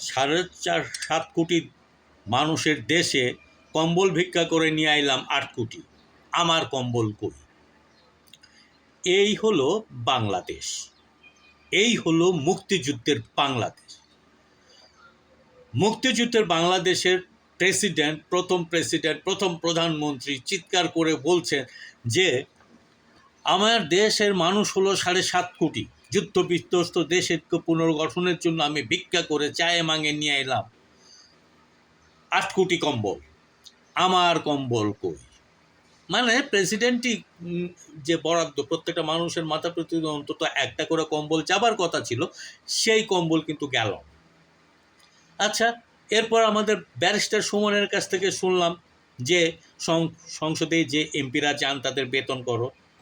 7.5 কোটি মানুষের দেশে কম্বল ভিক্ষা করে নিয়ে আইলাম 8 কোটি, আমার কম্বল কই? এই হলো বাংলাদেশ, এই হলো মুক্তিযুদ্ধের বাংলাদেশ। মুক্তিযুদ্ধের বাংলাদেশের প্রথম প্রধানমন্ত্রী চিৎকার করে বলছেন যে আমার দেশের মানুষ হলো 7.5 কোটি, যুদ্ধ বিধ্বস্ত দেশের পুনর্গঠনের জন্য আমি ভিক্ষা করে চায়ে মাঙে নিয়ে এলাম 8 কোটি কম্বল, আমার কম্বল কই? মানে প্রেসিডেন্টই যে বরাদ্দ প্রত্যেকটা মানুষের মাথা প্রতি অন্তত একটা করে কম্বল যাবার কথা ছিল, সেই কম্বল কিন্তু গেল। আচ্ছা, এরপর আমাদের ব্যারিস্টার সুমনের কাছ থেকে শুনলাম যে সংসদে যে এমপিরা যান তাদের বেতন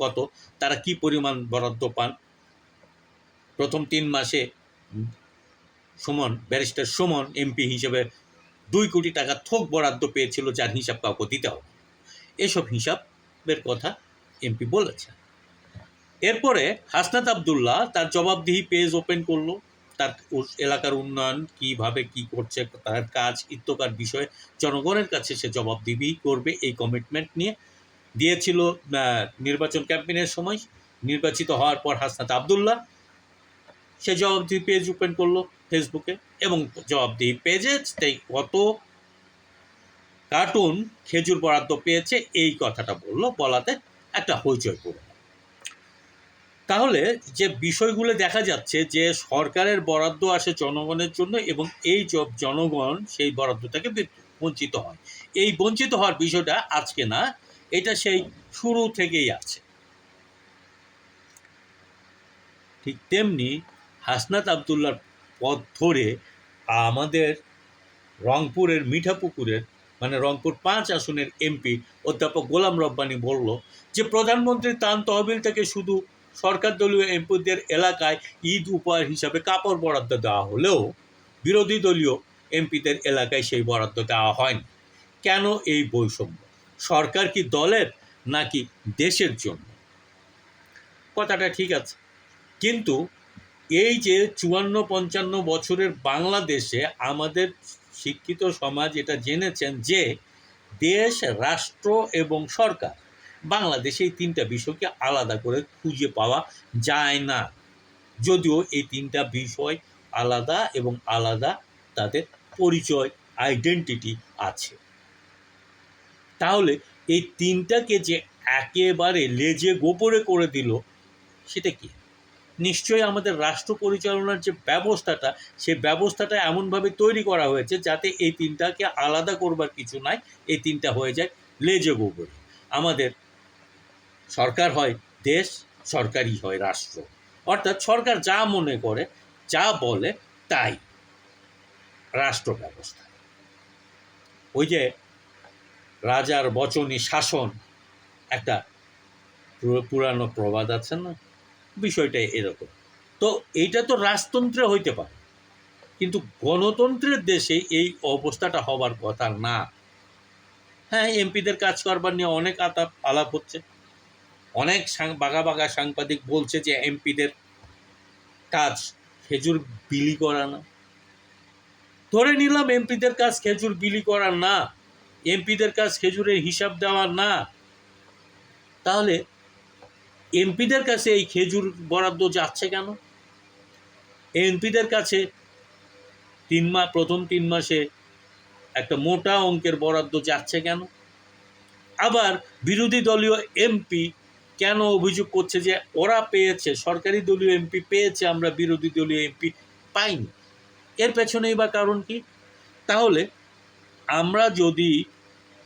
কত, তারা কি পরিমাণ বরাদ্দ পান। প্রথম 3 মাসে ব্যারিস্টার সুমন এমপি হিসেবে 2 কোটি টাকা থোক বরাদ্দ পেয়েছিল, যার হিসাব কাউকে দিতে হবে। এসব হিসাবের কথা এমপি বলেছে। এরপরে হাসনাত আবদুল্লাহ তার জবাবদিহি পেজ ওপেন করলো, তার এলাকার উন্নয়ন কিভাবে কি করছে, তার কাজ ইত্যকার বিষয়ে জনগণের কাছে সে জবাবদিহি করবে, এই কমিটমেন্ট নিয়ে দিয়েছিল নির্বাচন ক্যাম্পেইনের সময়। নির্বাচিত হওয়ার পর হাসনাত আবদুল্লাহ সে জবাবদিহি পেজ ওপেন করলো ফেসবুকে, এবং জবাবদিহি পেজে কত কার্টুন খেজুর বরাদ্দ পেয়েছে এই কথাটা বলাতে একটা হইচই পড়ল। তাহলে যে বিষয়গুলো দেখা যাচ্ছে যে সরকারের বরাদ্দ আসে জনগণের জন্য, এবং এই জনগণ সেই বরাদ্দ থেকে বঞ্চিত হয়। এই বঞ্চিত হওয়ার বিষয়টা আজকে না, এটা সেই শুরু থেকেই আছে। ঠিক তেমনি হাসনাত আবদুল্লার পথ ধরে আমাদের রংপুরের মিঠাপুকুরের রংপুর 5 আসনের এমপি অধ্যাপক গোলাম রব্বানী বলল যে প্রধানমন্ত্রীর ত্রাণ তহবিল থেকে শুধু সরকার দলীয় এমপিদের এলাকায় ঈদ উপহার হিসাবে কাপড় বরাদ্দ দেওয়া হলেও বিরোধী দলীয় এমপিদের এলাকায় সেই বরাদ্দ দেওয়া হয়নি। কেন এই বৈষম্য? সরকার কি দলের নাকি দেশের জন্য? কথাটা ঠিক আছে, কিন্তু এই যে 54-55 বছরের বাংলাদেশে আমাদের শিক্ষিত সমাজ এটা জেনেছেন যে দেশ, রাষ্ট্র এবং সরকার, বাংলাদেশে এই 3টা বিষয়কে আলাদা করে খুঁজে পাওয়া যায় না, যদিও এই 3টা বিষয় আলাদা এবং আলাদা তাদের পরিচয়, আইডেন্টিটি আছে। তাহলে এই 3টাকে যে একেবারে লেজে গোপরে করে দিল, সেটা কি? নিশ্চয়ই আমাদের রাষ্ট্র পরিচালনার যে ব্যবস্থাটা, সেই ব্যবস্থাটা এমনভাবে তৈরি করা হয়েছে যাতে এই 3টাকে আলাদা করবার কিছু নাই, এই 3টা হয়ে যায় লেজে গোবরে। আমাদের সরকার হয় দেশ, সরকারই হয় রাষ্ট্র, অর্থাৎ সরকার যা মনে করে, যা বলে তাই রাষ্ট্র ব্যবস্থা। ওই যে রাজার বচনে শাসন, একটা পুরানো প্রবাদ আছে না, বিষয়টাই এরকম। তো এইটা তো রাজতন্ত্রে হইতে পারে, কিন্তু গণতন্ত্রের দেশে এই অবস্থাটা হবার কথা না। হ্যাঁ, এমপিদের কাজ করবার নিয়ে অনেক আলাপ হচ্ছে, অনেক বাঘা সাংবাদিক বলছে যে এমপিদের কাজ খেজুর বিলি করা না। ধরে নিলাম এমপিদের কাজ খেজুর বিলি করা না, এমপিদের কাজ খেজুরের হিসাব দেওয়া না, তাহলে এমপিদের কাছে এই খেজুর বরাদ্দ যাচ্ছে কেন? এমপিদের কাছে প্রথম 3 মাসে একটা মোটা অঙ্কের বরাদ্দ যাচ্ছে কেন? আবার বিরোধী দলীয় এমপি কেন অভিযোগ করছে যে ওরা পেয়েছে, সরকারি দলীয় এমপি পেয়েছে, আমরা বিরোধী দলীয় এমপি পাইনি? এর পেছনেই বা কারণ কি? তাহলে আমরা যদি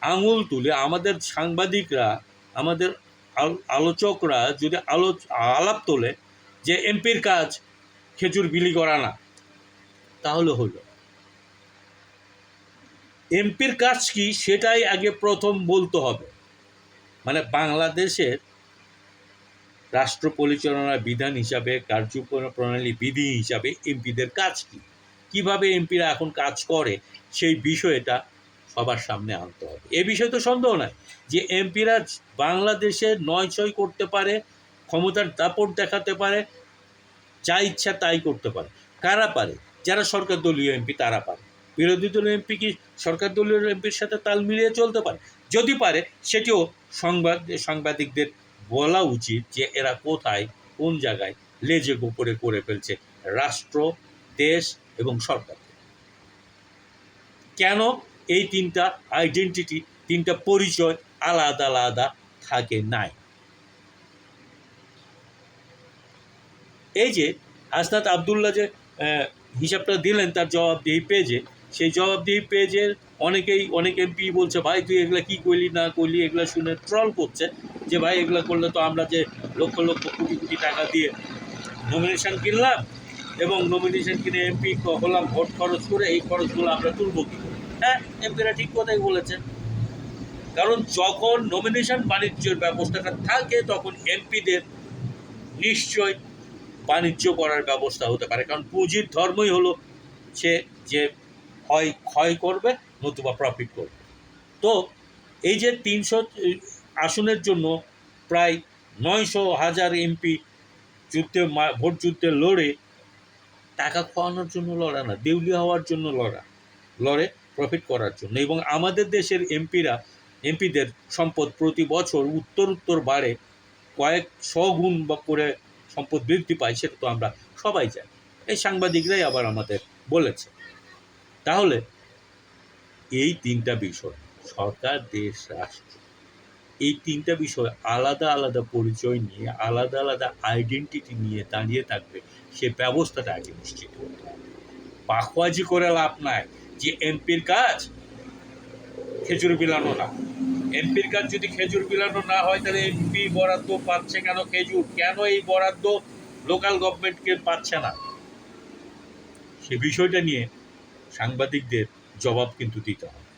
আঙুল তুলে, আমাদের সাংবাদিকরা, আমাদের আলোচকরা যদি আলাপ তোলে যে এমপির কাজ খেজুর বিলি করা না, তাহলে হলো এমপির কাজ কি সেটাই আগে প্রথম বলতে হবে। বাংলাদেশের রাষ্ট্র পরিচালনার বিধান হিসাবে, কার্যপ্রণালী বিধি হিসাবে এমপিদের কাজ কি, কিভাবে এমপিরা এখন কাজ করে, সেই বিষয়টা সবার সামনে আনতে হবে। এ বিষয়ে তো সন্দেহ নাই যে এমপিরা বাংলাদেশে নয় করতে পারে, ক্ষমতার দাপট দেখাতে পারে, যা ইচ্ছা তাই করতে পারে। কারা পারে? যারা সরকার দলীয় এমপি তারা পারে। বিরোধী দলীয় এমপি কি সরকার দলীয় এমপির সাথে তাল মিলিয়ে চলতে পারে? যদি পারে সেটিও সাংবাদিকদের বলা উচিত যে এরা কোথায় কোন জায়গায় লেজে গোপরে করে ফেলছে রাষ্ট্র, দেশ এবং সরকারকে। কেন এই তিনটা আইডেন্টিটি, তিনটা পরিচয় আলাদা আলাদা থাকে নাই? এই যে হাসনাত আবদুল্লাহ যে হিসাবটা দিলেন তার জবাবদিহি পেজে, সেই জবাবদিহি পেজের অনেক এমপি বলছে ভাই তুই এগুলা কী করলি না করলি, এগুলো শুনে ট্রল করছে যে ভাই এগুলো করলে তো আমরা যে লক্ষ লক্ষ কোটি কোটি টাকা দিয়ে নমিনেশন কিনলাম এবং নমিনেশন কিনে এমপি হলাম ভোট খরচ করে, এই খরচগুলো আমরা তুলবো কী করে? হ্যাঁ, এমপিরা ঠিক কথাই বলেছেন। কারণ যখন নমিনেশন বাণিজ্যের ব্যবস্থাটা থাকে তখন এমপিদের নিশ্চয় বাণিজ্য করার ব্যবস্থা হতে পারে, কারণ পুঁজির ধর্মই হলো সে যে হয় ক্ষয় করবে নতুবা প্রফিট করবে। তো এই যে 300 আসনের জন্য প্রায় 900,000 এমপি ভোট যুদ্ধে লড়ে টাকা খাওয়ানোর জন্য লড়া না, দেউলিয়া হওয়ার জন্য লড়ে প্রফিট করার জন্য। এবং আমাদের দেশের এমপিদের সম্পদ প্রতি বছর উত্তর বাড়ে, কয়েক গুণ বা করে সম্পদ বৃদ্ধি পায়, সেটা তো আমরা সবাই জানি। এই সাংবাদিকরাই আবার আমাদের বলেছে। তাহলে এই তিনটা বিষয়, সরকার, দেশ, রাষ্ট্র, এই তিনটা বিষয় আলাদা আলাদা পরিচয় নিয়ে, আলাদা আলাদা আইডেন্টিটি নিয়ে দাঁড়িয়ে থাকবে, সে ব্যবস্থাটা আগে নিশ্চিত করতে হবে। পাখোয়াজি করে লাভ নাই যে এমপির কাজ খেজুর বিলানো না। এমপির কাজ যদি খেজুর বিলানো না হয় তাহলে এমপি বরাদ্দ পাচ্ছে কেন খেজুর? কেন এই বরাদ্দ লোকাল গভর্নমেন্টকে পাচ্ছে না? সে বিষয়টা নিয়ে সাংবাদিকদের জবাব কিন্তু দিতে হবে।